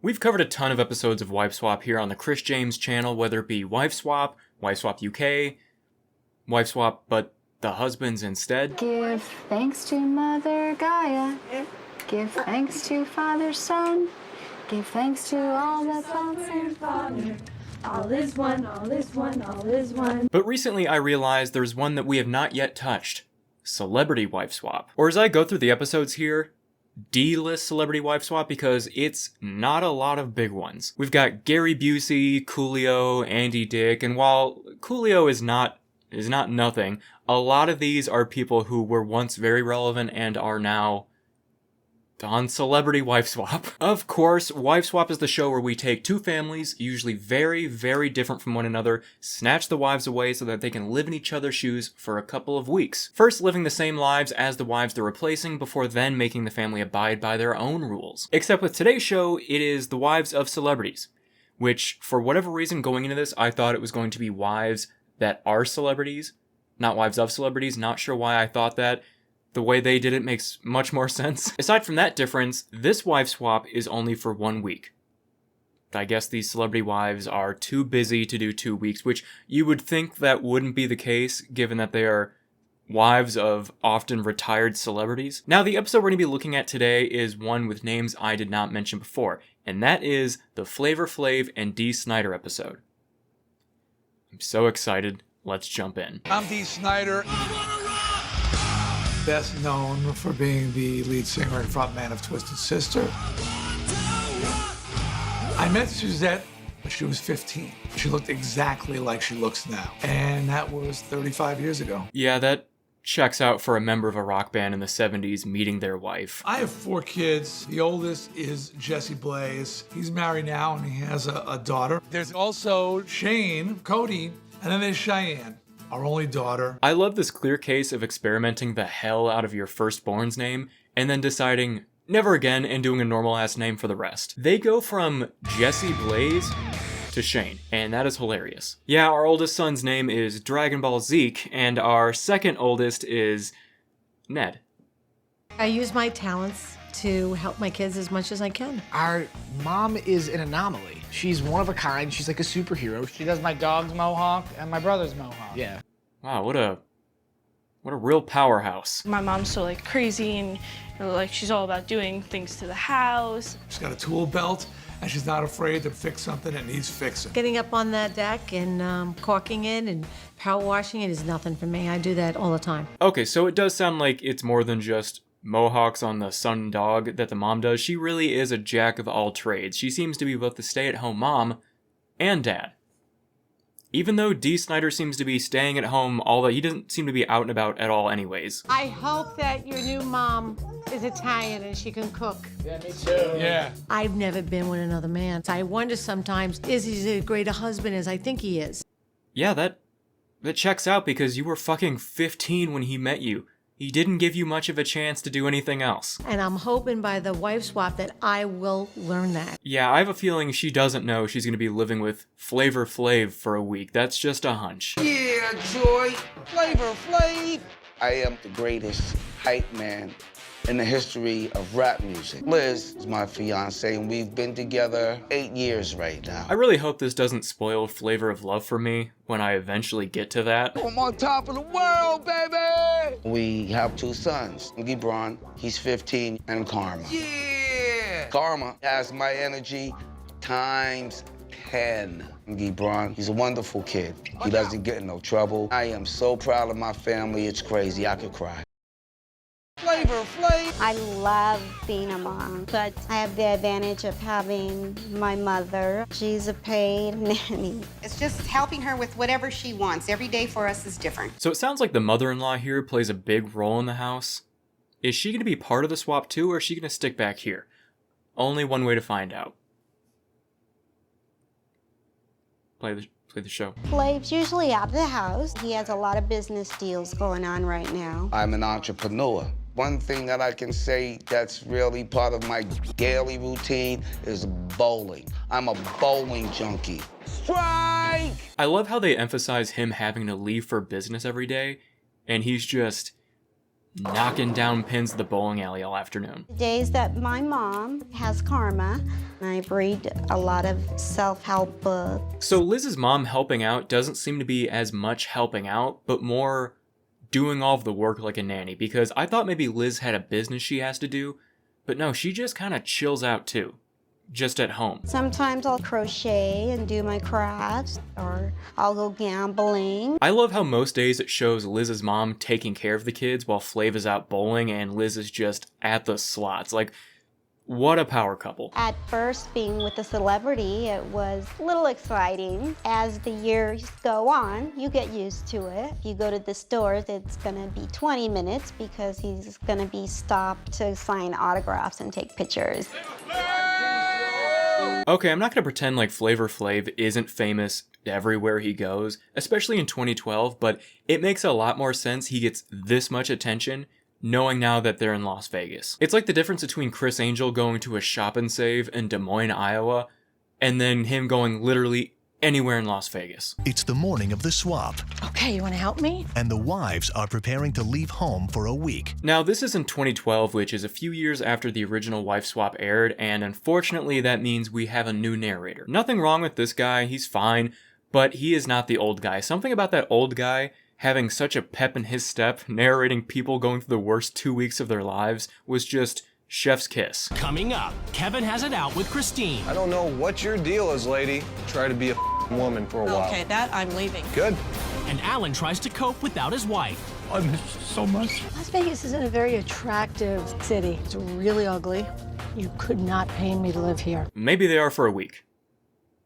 We've covered a ton of episodes of Wife Swap here on the Chris James channel, whether it be Wife Swap UK, Wife Swap but the husbands instead. Give thanks to Mother Gaia. Give thanks to Father Son. Give thanks to all the sons and Father. All is one, all is one, all is one. But recently I realized there's one that we have not yet touched. Celebrity Wife Swap. Or as I go through the episodes here, D-list Celebrity Wife Swap, because it's not a lot of big ones. We've got Gary Busey, Coolio, Andy Dick, and while Coolio is not nothing, a lot of these are people who were once very relevant and are now on Celebrity Wife Swap. Of course, Wife Swap is the show where we take two families, usually very, very different from one another, snatch the wives away so that they can live in each other's shoes for a couple of weeks. First living the same lives as the wives they're replacing, before then making the family abide by their own rules. Except with today's show, it is the wives of celebrities, which, for whatever reason going into this, I thought it was going to be wives that are celebrities, not wives of celebrities. Not sure why I thought that. The way they did it makes much more sense. Aside from that difference, this wife swap is only for 1 week. I guess these celebrity wives are too busy to do 2 weeks, which you would think that wouldn't be the case, given that they are wives of often retired celebrities. Now, the episode we're going to be looking at today is one with names I did not mention before, and that is the Flavor Flav and Dee Snider episode. I'm so excited. Let's jump in. I'm Dee Snider, best known for being the lead singer and frontman of Twisted Sister. I met Suzette when she was 15. She looked exactly like she looks now, and that was 35 years ago. Yeah, that checks out for a member of a rock band in the 70s meeting their wife. I have 4 kids. The oldest is Jesse Blaze. He's married now, and he has a daughter. There's also Shane, Cody, and then there's Cheyenne, our only daughter. I love this clear case of experimenting the hell out of your firstborn's name and then deciding never again and doing a normal ass name for the rest. They go from Jesse Blaze to Shane, and that is hilarious. Yeah, our oldest son's name is Dragon Ball Zeke, and our second oldest is Ned. I use my talents to help my kids as much as I can. Our mom is an anomaly. She's one of a kind. She's like a superhero. She does my dog's mohawk and my brother's mohawk. Yeah. Wow, what a real powerhouse. My mom's so like crazy and she's all about doing things to the house. She's got a tool belt, and she's not afraid to fix something that needs fixing. Getting up on that deck and caulking it and power washing it is nothing for me. I do that all the time. Okay, so it does sound like it's more than just mohawks on the son and dog that the mom does. She really is a jack of all trades. She seems to be both the stay-at-home mom and dad. Even though Dee Snider seems to be staying at home, he doesn't seem to be out and about at all anyways. I hope that your new mom is Italian and she can cook. Yeah, me too. Yeah. I've never been with another man. I wonder sometimes, is he as great a husband as I think he is? Yeah, that checks out because you were fucking 15 when he met you. He didn't give you much of a chance to do anything else. And I'm hoping by the wife swap that I will learn that. Yeah, I have a feeling she doesn't know she's going to be living with Flavor Flav for a week. That's just a hunch. Yeah, Joy, Flavor Flav. I am the greatest hype man in the history of rap music. Liz is my fiance, and we've been together 8 years right now. I really hope this doesn't spoil Flavor of Love for me when I eventually get to that. I'm on top of the world, baby! We have 2 sons, Gibran, he's 15, and Karma. Yeah! Karma has my energy times 10. Gibran, he's a wonderful kid. He doesn't get in no trouble. I am so proud of my family, it's crazy, I could cry. Flavor Flav. I love being a mom, but I have the advantage of having my mother. She's a paid nanny. It's just helping her with whatever she wants. Every day for us is different. So it sounds like the mother-in-law here plays a big role in the house. Is she going to be part of the swap too, or is she going to stick back here? Only one way to find out. Play the show. Flav's usually out of the house. He has a lot of business deals going on right now. I'm an entrepreneur. One thing that I can say that's really part of my daily routine is bowling. I'm a bowling junkie. Strike! I love how they emphasize him having to leave for business every day, and he's just knocking down pins at the bowling alley all afternoon. The days that my mom has karma, I read a lot of self-help books. So Liz's mom helping out doesn't seem to be as much helping out, but more doing all of the work like a nanny, because I thought maybe Liz had a business she has to do, but no, she just kind of chills out too. Just at home. Sometimes I'll crochet and do my crafts, or I'll go gambling. I love how most days it shows Liz's mom taking care of the kids while Flav is out bowling and Liz is just at the slots. Like, what a power couple. At first, being with a celebrity, it was a little exciting. As the years go on, you get used to it. If you go to the stores, it's gonna be 20 minutes because he's gonna be stopped to sign autographs and take pictures. Okay, I'm not gonna pretend like Flavor Flav isn't famous everywhere he goes, especially in 2012, but it makes a lot more sense he gets this much attention knowing now that they're in Las Vegas. It's like the difference between Chris Angel going to a shop and save in Des Moines, Iowa, and then him going literally anywhere in Las Vegas. It's the morning of the swap. Okay, you want to help me? And the wives are preparing to leave home for a week. Now, this is in 2012, which is a few years after the original Wife Swap aired, and unfortunately that means we have a new narrator. Nothing wrong with this guy, he's fine, but he is not the old guy. Something about that old guy having such a pep in his step, narrating people going through the worst 2 weeks of their lives, was just chef's kiss. Coming up, Kevin has it out with Christine. I don't know what your deal is, lady. Try to be a woman for a while. Okay, that I'm leaving. Good. And Alan tries to cope without his wife. I miss you so much. Las Vegas isn't a very attractive city. It's really ugly. You could not pay me to live here. Maybe they are for a week.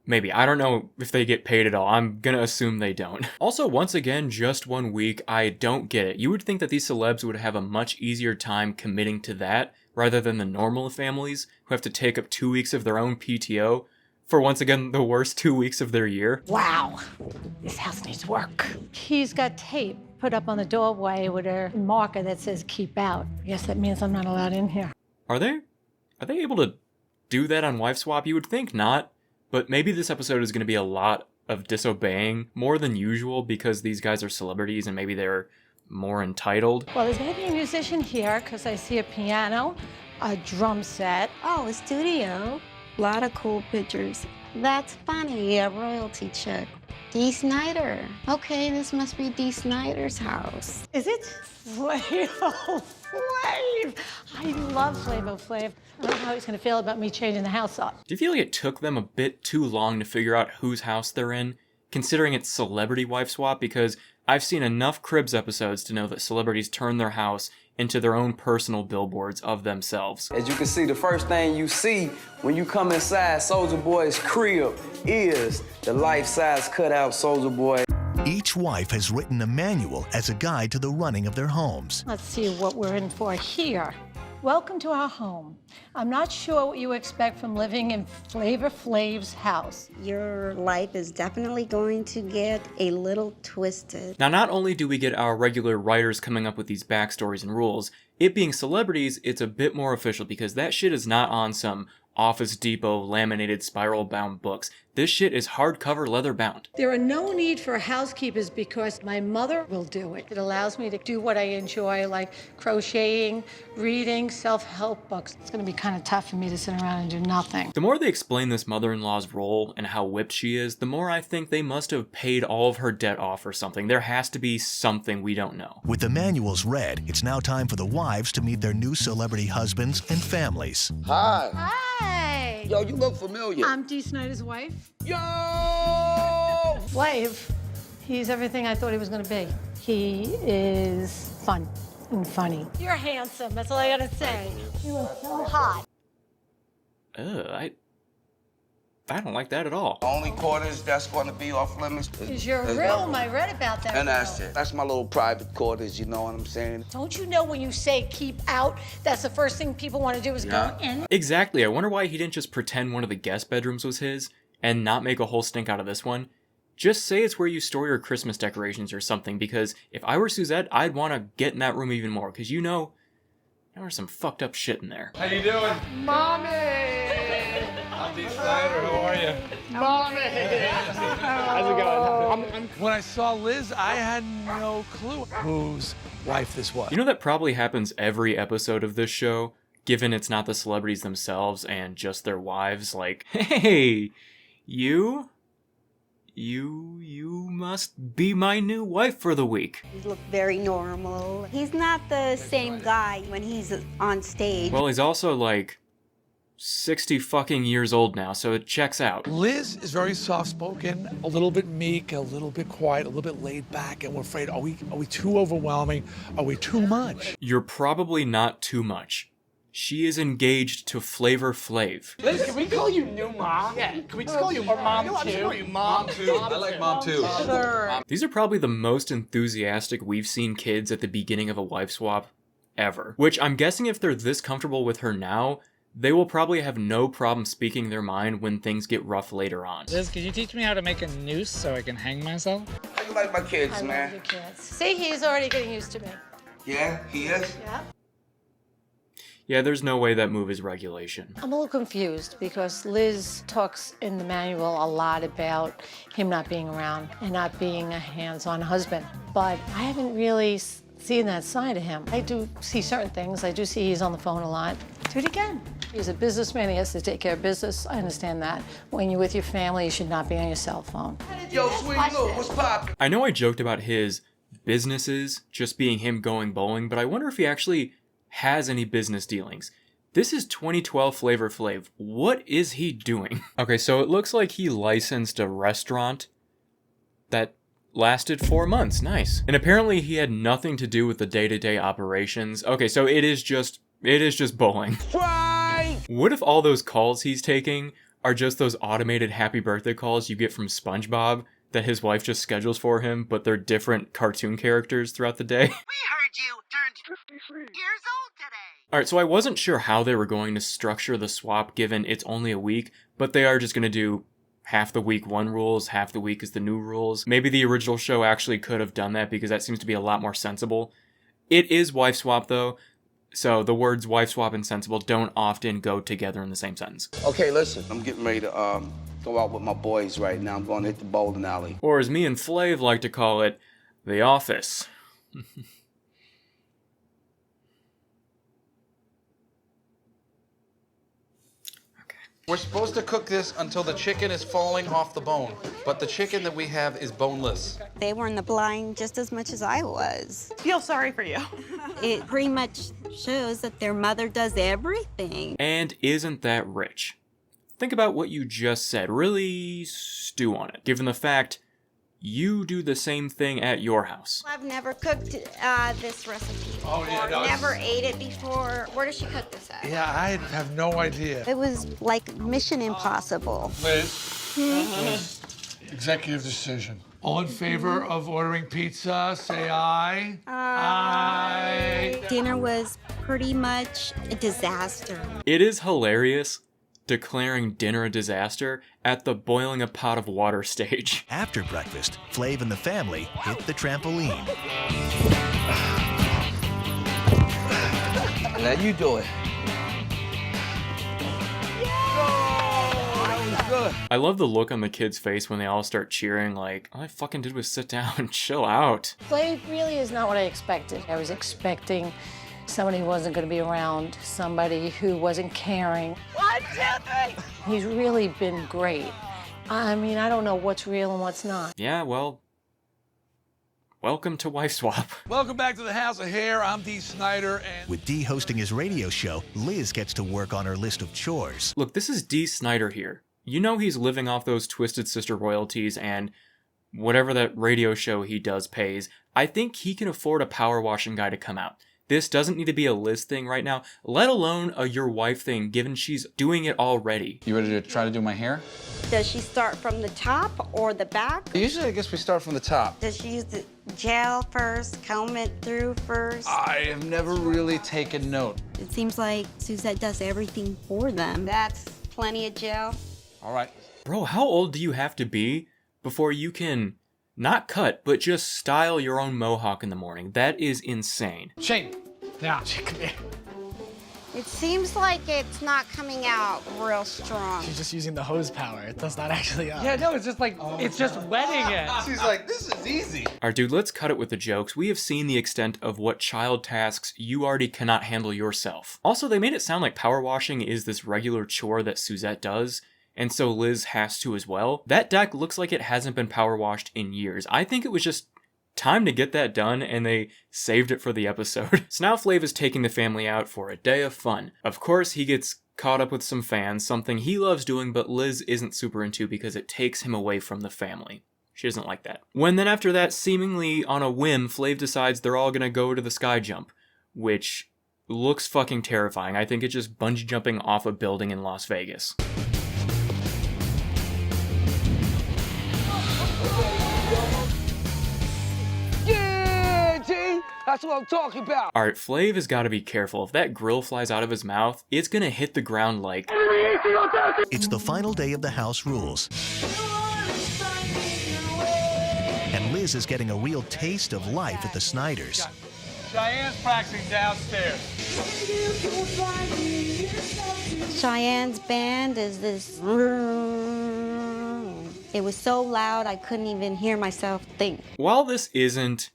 Maybe. I don't know if they get paid at all. I'm gonna assume they don't. Also, once again, just 1 week, I don't get it. You would think that these celebs would have a much easier time committing to that rather than the normal families who have to take up 2 weeks of their own PTO for, once again, the worst 2 weeks of their year. Wow, this house needs work. He's got tape put up on the doorway with a marker that says keep out. I guess that means I'm not allowed in here. Are they able to do that on Wife Swap? You would think not. But maybe this episode is going to be a lot of disobeying, more than usual, because these guys are celebrities and maybe they're more entitled. Well, there's going to be a musician here because I see a piano, a drum set. Oh, a studio. A lot of cool pictures. That's funny, a royalty check. D. Snider. Okay, this must be D. Snider's house. Is it? Flavor Flav. I love Flavor Flav. I don't know how he's going to feel about me changing the house up. Do you feel like it took them a bit too long to figure out whose house they're in, considering it's Celebrity Wife Swap? Because I've seen enough Cribs episodes to know that celebrities turn their house into their own personal billboards of themselves. As you can see, the first thing you see when you come inside Soulja Boy's crib is the life-size cutout Soulja Boy. Each wife has written a manual as a guide to the running of their homes. Let's see what we're in for here. Welcome to our home. I'm not sure what you expect from living in Flavor Flav's house. Your life is definitely going to get a little twisted. Now, not only do we get our regular writers coming up with these backstories and rules, it being celebrities, it's a bit more official because that shit is not on some Office Depot laminated spiral-bound books. This shit is hardcover leather-bound. There are no need for housekeepers because my mother will do it. It allows me to do what I enjoy, like crocheting, reading, self-help books. It's going to be kind of tough for me to sit around and do nothing. The more they explain this mother-in-law's role and how whipped she is, the more I think they must have paid all of her debt off or something. There has to be something we don't know. With the manuals read, it's now time for the wives to meet their new celebrity husbands and families. Hi. Hi. Yo, you look familiar. I'm Dee Snider's wife. Yo! Flav, he's everything I thought he was going to be. He is fun and funny. You're handsome, that's all I gotta say. You are so hot. I don't like that at all. Only quarters that's going to be off limits. Is your room, I read about that. And that's it. That's my little private quarters, you know what I'm saying? Don't you know when you say keep out, that's the first thing people want to do is go in? Exactly. I wonder why he didn't just pretend one of the guest bedrooms was his and not make a whole stink out of this one. Just say it's where you store your Christmas decorations or something, because if I were Suzette, I'd want to get in that room even more, because you know, there's some fucked up shit in there. How you doing? Mommy! I'm Dee Snider. How are you? Mommy! How's it going? When I saw Liz, I had no clue whose wife this was. You know that probably happens every episode of this show, given it's not the celebrities themselves and just their wives. Like, hey, you must be my new wife for the week. He looked very normal. He's not the same guy when he's on stage. Well, he's also like 60 fucking years old now, so it checks out. Liz is very soft-spoken, a little bit meek, a little bit quiet, a little bit laid back, and we're afraid, are we too overwhelming? Are we too much? You're probably not too much. She is engaged to Flavor Flav. Liz, can we call you new mom? Yeah. Can we just call you mom too? Call you mom too. I like mom too. Sure. These are probably the most enthusiastic we've seen kids at the beginning of a wife swap ever. Which I'm guessing if they're this comfortable with her now, they will probably have no problem speaking their mind when things get rough later on. Liz, could you teach me how to make a noose so I can hang myself? How you like my kids, I man? love your kids. See, he's already getting used to me. Yeah, he is? Yeah. Yeah, there's no way that move is regulation. I'm a little confused because Liz talks in the manual a lot about him not being around and not being a hands-on husband. But I haven't really seen that side of him. I do see certain things. I do see he's on the phone a lot. Do it again. He's a businessman. He has to take care of business. I understand that. When you're with your family, you should not be on your cell phone. Yo, sweet Lou, what's poppin'? I know I joked about his businesses just being him going bowling, but I wonder if he actually has any business dealings. This is 2012 Flavor Flav. What is he doing? Okay, so it looks like he licensed a restaurant that lasted 4 months. Nice. And apparently he had nothing to do with the day-to-day operations. Okay, so it is just bowling. Try! What if all those calls he's taking are just those automated happy birthday calls you get from SpongeBob that his wife just schedules for him, but they're different cartoon characters throughout the day? We heard you turned 53 years old today. Alright, so I wasn't sure how they were going to structure the swap given it's only a week, but they are just going to do half the week one rules, half the week is the new rules. Maybe the original show actually could have done that because that seems to be a lot more sensible. It is wife swap though, so the words wife swap and sensible don't often go together in the same sentence. Okay, listen, I'm getting ready to go out with my boys right now. I'm going to hit the bowling alley. Or as me and Flav like to call it, the office. We're supposed to cook this until the chicken is falling off the bone, but the chicken that we have is boneless. They were in the blind just as much as I was. Feel sorry for you. It pretty much shows that their mother does everything. And isn't that rich? Think about what you just said. Really stew on it. Given the fact you do the same thing at your house. I've never cooked this recipe before. Never ate it before. Where does she cook this at? Yeah, I have no idea. It was like Mission Impossible. Liz, Liz, executive decision. All in favor of ordering pizza, say aye. Aye. Dinner was pretty much a disaster. It is hilarious declaring dinner a disaster at the boiling a pot of water stage. After breakfast, Flav and the family hit the trampoline. Let you do it. Good. I love the look on the kid's face when they all start cheering like, all I fucking did was sit down and chill out. Flav really is not what I expected. I was expecting somebody who wasn't going to be around, somebody who wasn't caring. 1, 2, 3. He's really been great. I mean, I don't know what's real and what's not. Yeah, well, welcome to Wife Swap. Welcome back to the House of Hair. I'm Dee Snider, and With Dee hosting his radio show, Liz gets to work on her list of chores. Look, this is Dee Snider here. You know he's living off those Twisted Sister royalties and whatever that radio show he does pays. I think he can afford a power washing guy to come out. This doesn't need to be a Liz thing right now, let alone a your wife thing, given she's doing it already. You ready to try to do my hair? Does she start from the top or the back? Usually, I guess we start from the top. Does she use the gel first, comb it through first? I have never really taken note. It seems like Suzette does everything for them. That's plenty of gel. All right. Bro, how old do you have to be before you can not cut, but just style your own mohawk in the morning? That is insane. Shane, now, come here. It seems like it's not coming out real strong. She's just using the hose power. It does not actually up. Yeah, no, it's just like, it's just wetting it. She's like, this is easy. Alright, dude, let's cut it with the jokes. We have seen the extent of what child tasks you already cannot handle yourself. Also, they made it sound like power washing is this regular chore that Suzette does, and so Liz has to as well. That deck looks like it hasn't been power washed in years. I think it was just time to get that done, and they saved it for the episode. So now Flav is taking the family out for a day of fun. Of course, he gets caught up with some fans, something he loves doing, but Liz isn't super into because it takes him away from the family. She doesn't like that. When then after that, seemingly on a whim, Flav decides they're all gonna go to the sky jump, which looks fucking terrifying. I think it's just bungee jumping off a building in Las Vegas. That's what I'm talking about. Alright, Flav has gotta be careful. If that grill flies out of his mouth, it's gonna hit the ground like... It's the final day of the house rules. And Liz is getting a real taste of life at the Sniders. Cheyenne's practicing downstairs. Cheyenne's band is this. It was so loud I couldn't even hear myself think. While this isn't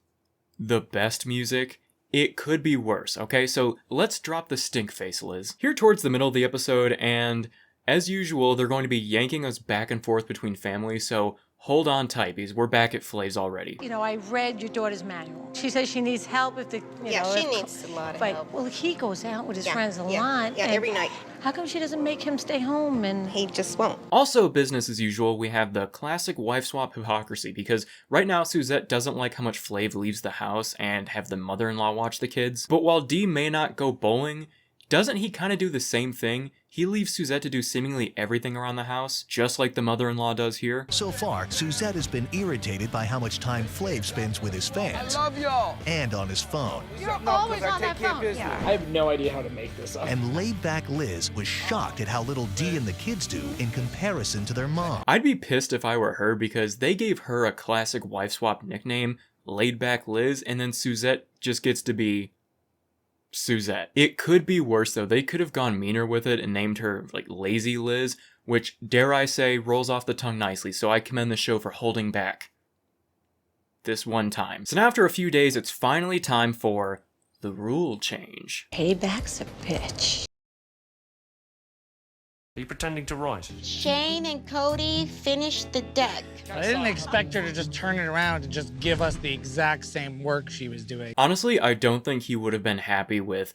the best music, it could be worse, okay? So let's drop the stink face, Liz. Here towards the middle of the episode, and as usual, they're going to be yanking us back and forth between families, so hold on tight, because we're back at Flav's already. You know, I read your daughter's manual. She says she needs help if the, you know, she if- needs a lot of but, help. well, he goes out with his Yeah, friends a yeah, lot. yeah, and every night. How come she doesn't make him stay home and... He just won't. Also, business as usual, we have the classic wife swap hypocrisy, because right now Suzette doesn't like how much Flav leaves the house and have the mother-in-law watch the kids. But while Dee may not go bowling, doesn't he kind of do the same thing? He leaves Suzette to do seemingly everything around the house, just like the mother-in-law does here. So far, Suzette has been irritated by how much time Flav spends with his fans. I love y'all. And on his phone. You're always on that phone. I have no idea how to make this up. And laid-back Liz was shocked at how little Dee and the kids do in comparison to their mom. I'd be pissed if I were her because they gave her a classic wife swap nickname, laid-back Liz, and then Suzette just gets to be Suzette. It could be worse though. They could have gone meaner with it and named her like Lazy Liz, which, dare I say, rolls off the tongue nicely, so I commend the show for holding back this one time. So now after a few days, it's finally time for the rule change. Payback's a bitch. Are you pretending to write? Shane and Cody finished the deck. I didn't expect her to just turn it around and just give us the exact same work she was doing. Honestly, I don't think he would have been happy with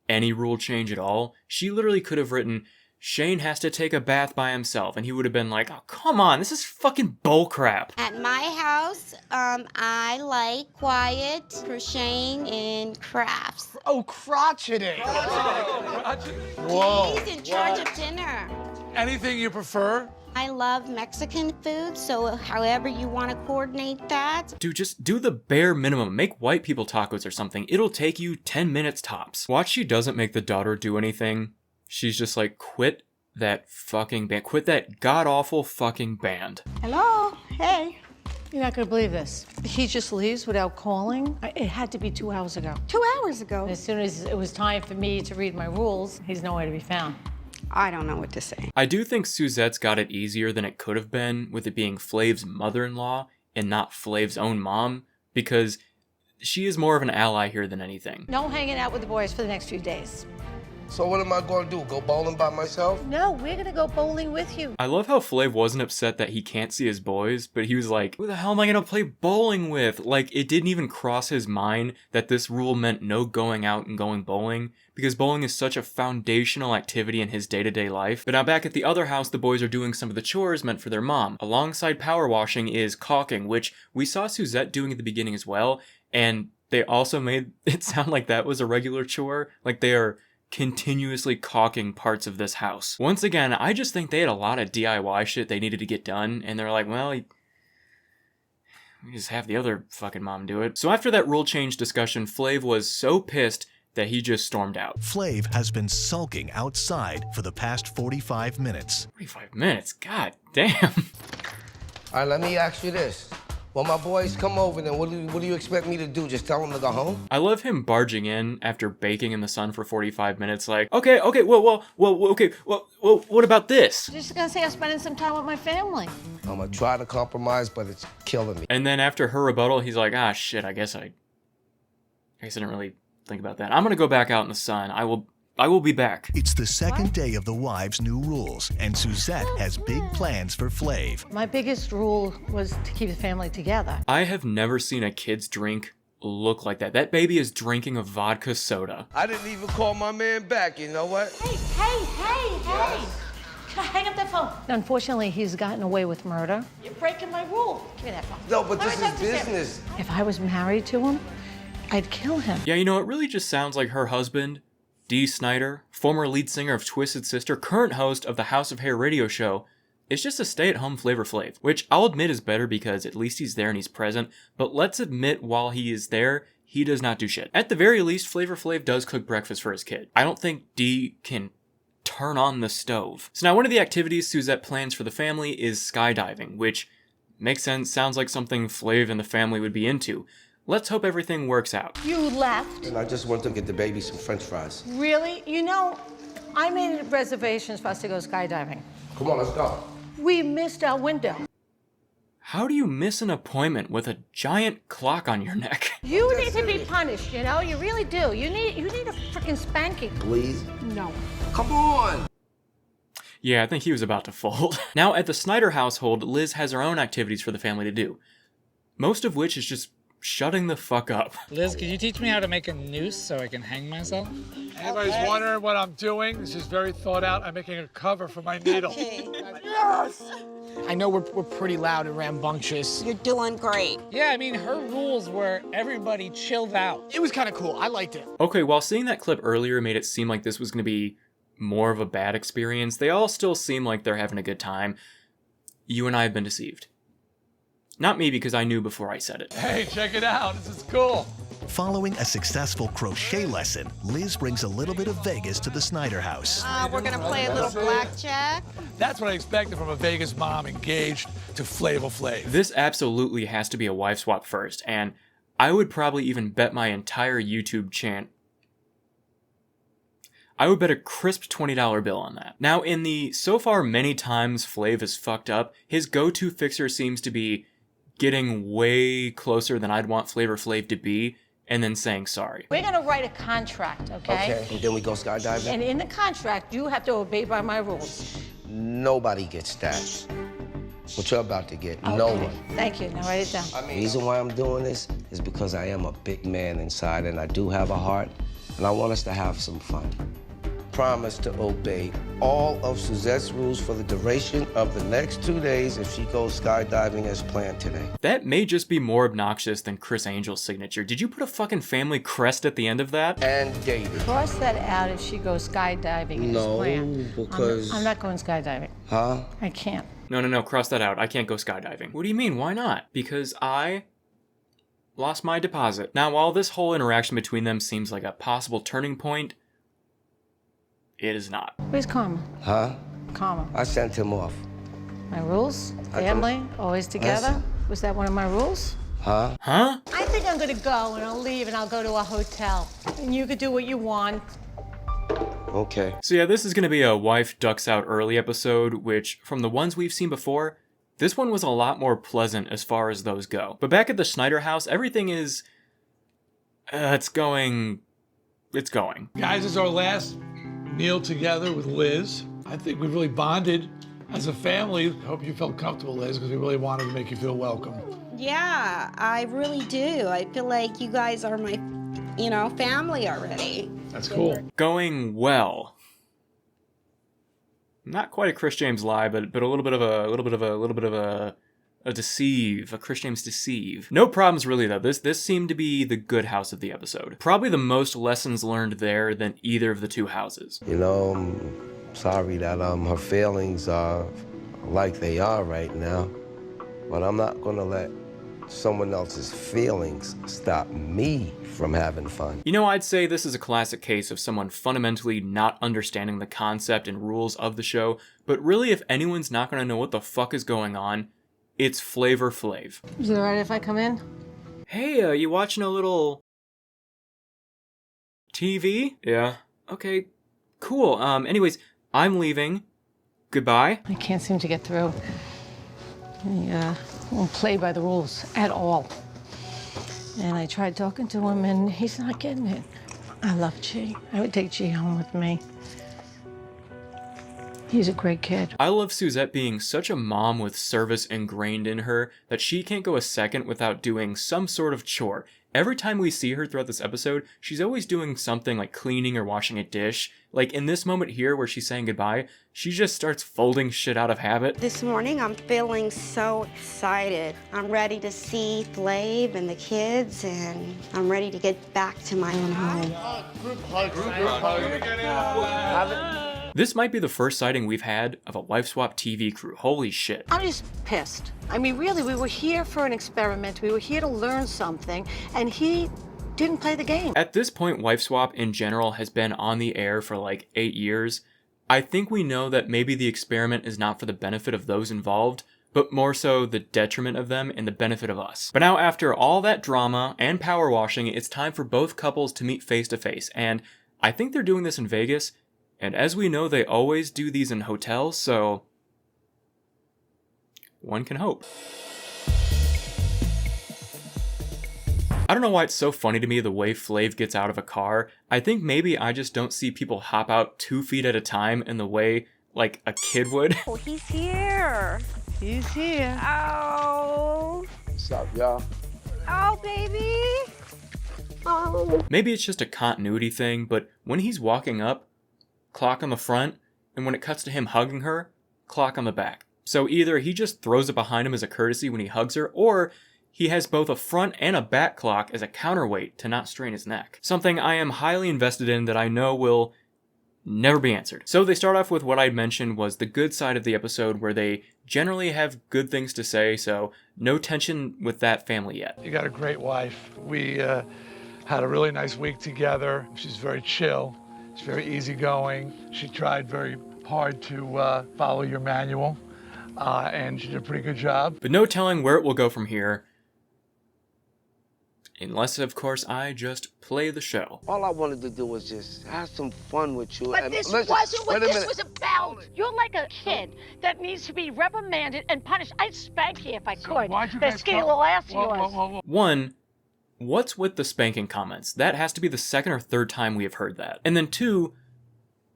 any rule change at all. She literally could have written, Shane has to take a bath by himself, and he would have been like, oh, come on, this is fucking bullcrap. At my house, I like quiet, crocheting, and crafts. Oh, crotchety. Whoa. He's in charge of dinner. Anything you prefer? I love Mexican food, so however you want to coordinate that. Dude, just do the bare minimum. Make white people tacos or something. It'll take you 10 minutes tops. Watch she doesn't make the daughter do anything. She's just like, quit that fucking band. Quit that god-awful fucking band. Hello? Hey. You're not gonna believe this. He just leaves without calling. It had to be 2 hours ago. 2 hours ago? As soon as it was time for me to read my rules, he's nowhere to be found. I don't know what to say. I do think Suzette's got it easier than it could have been with it being Flav's mother-in-law and not Flav's own mom, because she is more of an ally here than anything. No hanging out with the boys for the next few days. So what am I going to do? Go bowling by myself? No, we're gonna go bowling with you. I love how Flav wasn't upset that he can't see his boys, but he was like, who the hell am I gonna play bowling with? Like, it didn't even cross his mind that this rule meant no going out and going bowling, because bowling is such a foundational activity in his day-to-day life. But now back at the other house, the boys are doing some of the chores meant for their mom. Alongside power washing is caulking, which we saw Suzette doing at the beginning as well, and they also made it sound like that was a regular chore. Like, they are continuously caulking parts of this house. Once again, I just think they had a lot of DIY shit they needed to get done, and they're like, well, we just have the other fucking mom do it. So after that rule change discussion, Flav was so pissed that he just stormed out. Flav has been sulking outside for the past 45 minutes. 45 minutes? God damn. All right, let me ask you this. Well, my boys come over, then what do you expect me to do? Just tell them to go home? I love him barging in after baking in the sun for 45 minutes like, okay, well, what about this? Just gonna say I'm spending some time with my family. I'm gonna try to compromise, but it's killing me. And then after her rebuttal, he's like, ah, shit, I guess I didn't really think about that. I'm gonna go back out in the sun. I will be back. It's the second day of the wives' new rules, and Suzette has big plans for Flav. My biggest rule was to keep the family together. I have never seen a kid's drink look like that. That baby is drinking a vodka soda. I didn't even call my man back, you know what? Hey. Hang up that phone. Unfortunately, he's gotten away with murder. You're breaking my rule. Give me that phone. No, but this is business. If I was married to him, I'd kill him. Yeah, you know, it really just sounds like her husband, Dee Snider, former lead singer of Twisted Sister, current host of the House of Hair radio show, is just a stay-at-home Flavor Flav, which I'll admit is better because at least he's there and he's present, but let's admit while he is there, he does not do shit. At the very least, Flavor Flav does cook breakfast for his kid. I don't think Dee can turn on the stove. So now one of the activities Suzette plans for the family is skydiving, which makes sense, sounds like something Flav and the family would be into. Let's hope everything works out. You left. And I just want to get the baby some French fries. Really? You know, I made reservations for us to go skydiving. Come on, let's go. We missed our window. How do you miss an appointment with a giant clock on your neck? You need to be punished, you know? You really do. You need a freaking spanking. Please? No. Come on! Yeah, I think he was about to fold. Now, at the Snider household, Liz has her own activities for the family to do. Most of which is just shutting the fuck up. Liz, can you teach me how to make a noose so I can hang myself? Anybody's wondering what I'm doing? This is very thought out. I'm making a cover for my needle. Yes! I know we're pretty loud and rambunctious. You're doing great. Yeah, I mean, her rules were everybody chilled out. It was kind of cool. I liked it. Okay, while seeing that clip earlier made it seem like this was going to be more of a bad experience, they all still seem like they're having a good time. You and I have been deceived. Not me, because I knew before I said it. Hey, check it out. This is cool. Following a successful crochet lesson, Liz brings a little bit of Vegas to the Snider house. We're gonna play a little blackjack. That's what I expected from a Vegas mom engaged to Flavor Flav. This absolutely has to be a wife swap first, and I would probably even bet my entire YouTube I would bet a crisp $20 bill on that. Now, in the so far many times Flav is fucked up, his go-to fixer seems to be getting way closer than I'd want Flavor Flav to be, and then saying sorry. We're gonna write a contract, okay? Okay, and then we go skydiving? And in the contract, you have to obey by my rules. Nobody gets that. What you're about to get, Okay. no one. Thank you, now write it down. The reason why I'm doing this is because I am a big man inside and I do have a heart, and I want us to have some fun. Promise to obey all of Suzette's rules for the duration of the next 2 days if she goes skydiving as planned today. That may just be more obnoxious than Chris Angel's signature. Did you put a fucking family crest at the end of that? And David. Cross that out if she goes skydiving as No, planned. because... I'm not going skydiving. Huh? I can't. No, cross that out. I can't go skydiving. What do you mean, why not? Because I lost my deposit. Now, while this whole interaction between them seems like a possible turning point, it is not. Where's Karma? Huh? Karma. I sent him off. My rules? Family? Always together? Was that one of my rules? Huh? Huh? I think I'm gonna go and I'll leave and I'll go to a hotel. And you could do what you want. Okay. So yeah, this is going to be a wife ducks out early episode, which, from the ones we've seen before, this one was a lot more pleasant as far as those go. But back at the Snider house, everything is... it's going. Guys, it's our last meal together with Liz. I think we really bonded as a family. Hope you felt comfortable, Liz, because we really wanted to make you feel welcome. Yeah, I really do. I feel like you guys are my, family already. That's cool. Going well. Not quite a Chris James lie, but a little bit of a deceive, a Chris James deceive. No problems really though. This seemed to be the good house of the episode. Probably the most lessons learned there than either of the two houses. I'm sorry that her feelings are like they are right now, but I'm not gonna let someone else's feelings stop me from having fun. I'd say this is a classic case of someone fundamentally not understanding the concept and rules of the show, but really if anyone's not gonna know what the fuck is going on, it's Flavor Flav. Is it alright if I come in? Hey, you watching a little TV? Yeah. Okay, cool. Anyways, I'm leaving. Goodbye. I can't seem to get through. He won't play by the rules at all. And I tried talking to him, and he's not getting it. I love G. I would take G home with me. He's a great kid. I love Suzette being such a mom with service ingrained in her that she can't go a second without doing some sort of chore. Every time we see her throughout this episode, she's always doing something like cleaning or washing a dish. Like in this moment here where she's saying goodbye, she just starts folding shit out of habit. This morning I'm feeling so excited. I'm ready to see Flav and the kids, and I'm ready to get back to my own home. Group hug. This might be the first sighting we've had of a Wife Swap TV crew. Holy shit. I'm just pissed. I mean, really, we were here for an experiment. We were here to learn something, and he didn't play the game. At this point, Wife Swap in general has been on the air for like 8 years. I think we know that maybe the experiment is not for the benefit of those involved, but more so the detriment of them and the benefit of us. But now after all that drama and power washing, it's time for both couples to meet face to face, and I think they're doing this in Vegas. And as we know, they always do these in hotels, so one can hope. I don't know why it's so funny to me the way Flav gets out of a car. I think maybe I just don't see people hop out 2 feet at a time in the way like a kid would. Oh, he's here. He's here. Oh. What's up, y'all? Oh, baby. Oh. Maybe it's just a continuity thing, but when he's walking up, clock on the front, and when it cuts to him hugging her, clock on the back. So either he just throws it behind him as a courtesy when he hugs her, or he has both a front and a back clock as a counterweight to not strain his neck. Something I am highly invested in that I know will never be answered. So they start off with what I mentioned was the good side of the episode, where they generally have good things to say, so no tension with that family yet. You got a great wife. We had a really nice week together. She's very chill. She's very easygoing. She tried very hard to follow your manual, and she did a pretty good job. But no telling where it will go from here. Unless, of course, I just play the show. All I wanted to do was just have some fun with you. But and this listen, wasn't what wait a this minute. was about. You're like a kid that needs to be reprimanded and punished. I'd spank you if I could. Why'd you That guys skinny come- little ass of Whoa, yours. whoa, whoa. One, what's with the spanking comments? That has to be the second or third time we have heard that. And then two,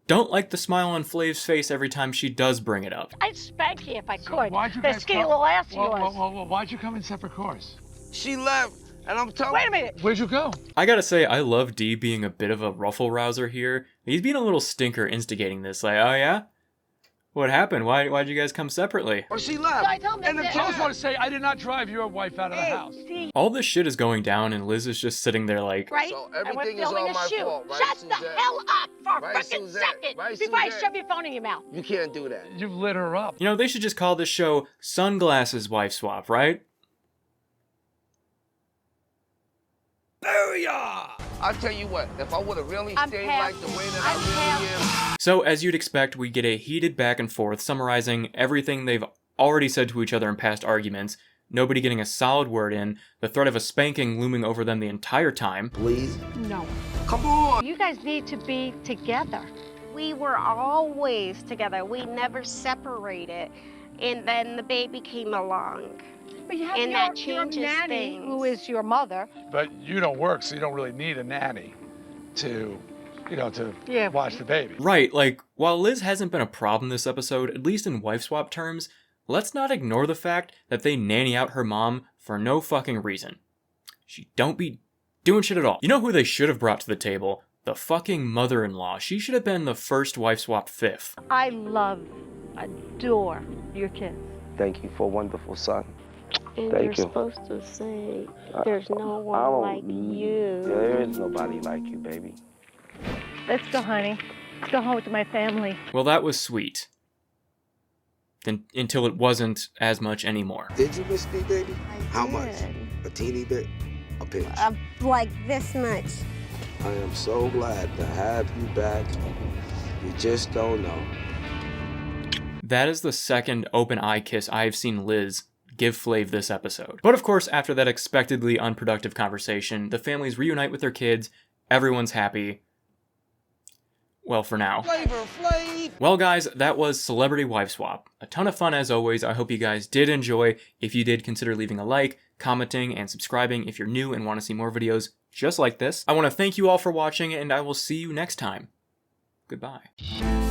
don't like the smile on Flav's face every time she does bring it up. I'd spank you if I could. Why'd you That guys skinny come- little ass of Whoa, yours. whoa, whoa, whoa. Why'd you come in separate cars? She left, and I'm telling. Wait a minute. Where'd you go? I gotta say, I love D being a bit of a ruffle rouser here. He's being a little stinker instigating this. Like, oh yeah? What happened? Why'd you guys come separately? Well, she left. So I told him And the that- I just want to say I did not drive your wife out of the house. All this shit is going down and Liz is just sitting there like, Right? So and we're everything is filming all a my shoot. fault, right, Shut the Suzette? hell up for a Right, frickin' Suzette? second Right, before I Suzette? shove your phone in your mouth. You can't do that. You've lit her up. you know, they should just call this show Sunglasses Wife Swap, right? Booyah! I'll tell you what, if I would have really I'm stayed past- like the way that I'm I really am. So, as you'd expect, we get a heated back and forth summarizing everything they've already said to each other in past arguments, nobody getting a solid word in, the threat of a spanking looming over them the entire time. Please? No. Come on! You guys need to be together. We were always together. We never separated. And then the baby came along. But you have And your, that your changes nanny, things. who is your mother. But you don't work, so you don't really need a nanny to, Yeah. watch the baby. Right, like, while Liz hasn't been a problem this episode, at least in wife swap terms, let's not ignore the fact that they nanny out her mom for no fucking reason. She don't be doing shit at all. You know who they should have brought to the table? The fucking mother-in-law. She should have been the first wife swap fifth. I love, adore your kids. Thank you for a wonderful son. And Thank you're you. supposed to say, there's no one I don't like you. There is nobody like you, baby. Let's go, honey. Let's go home to my family. Well, that was sweet. Then until it wasn't as much anymore. Did you miss me, baby? How much? did. A teeny bit? A pinch? Like this much. I am so glad to have you back. You just don't know. That is the second open eye kiss I have seen Liz give Flav this episode. But of course, after that expectedly unproductive conversation, the families reunite with their kids, everyone's happy. Well, for now. Flavor Flav! Well guys, that was Celebrity Wife Swap. A ton of fun as always. I hope you guys did enjoy. If you did, consider leaving a like, commenting, and subscribing if you're new and want to see more videos just like this. I want to thank you all for watching, and I will see you next time. Goodbye.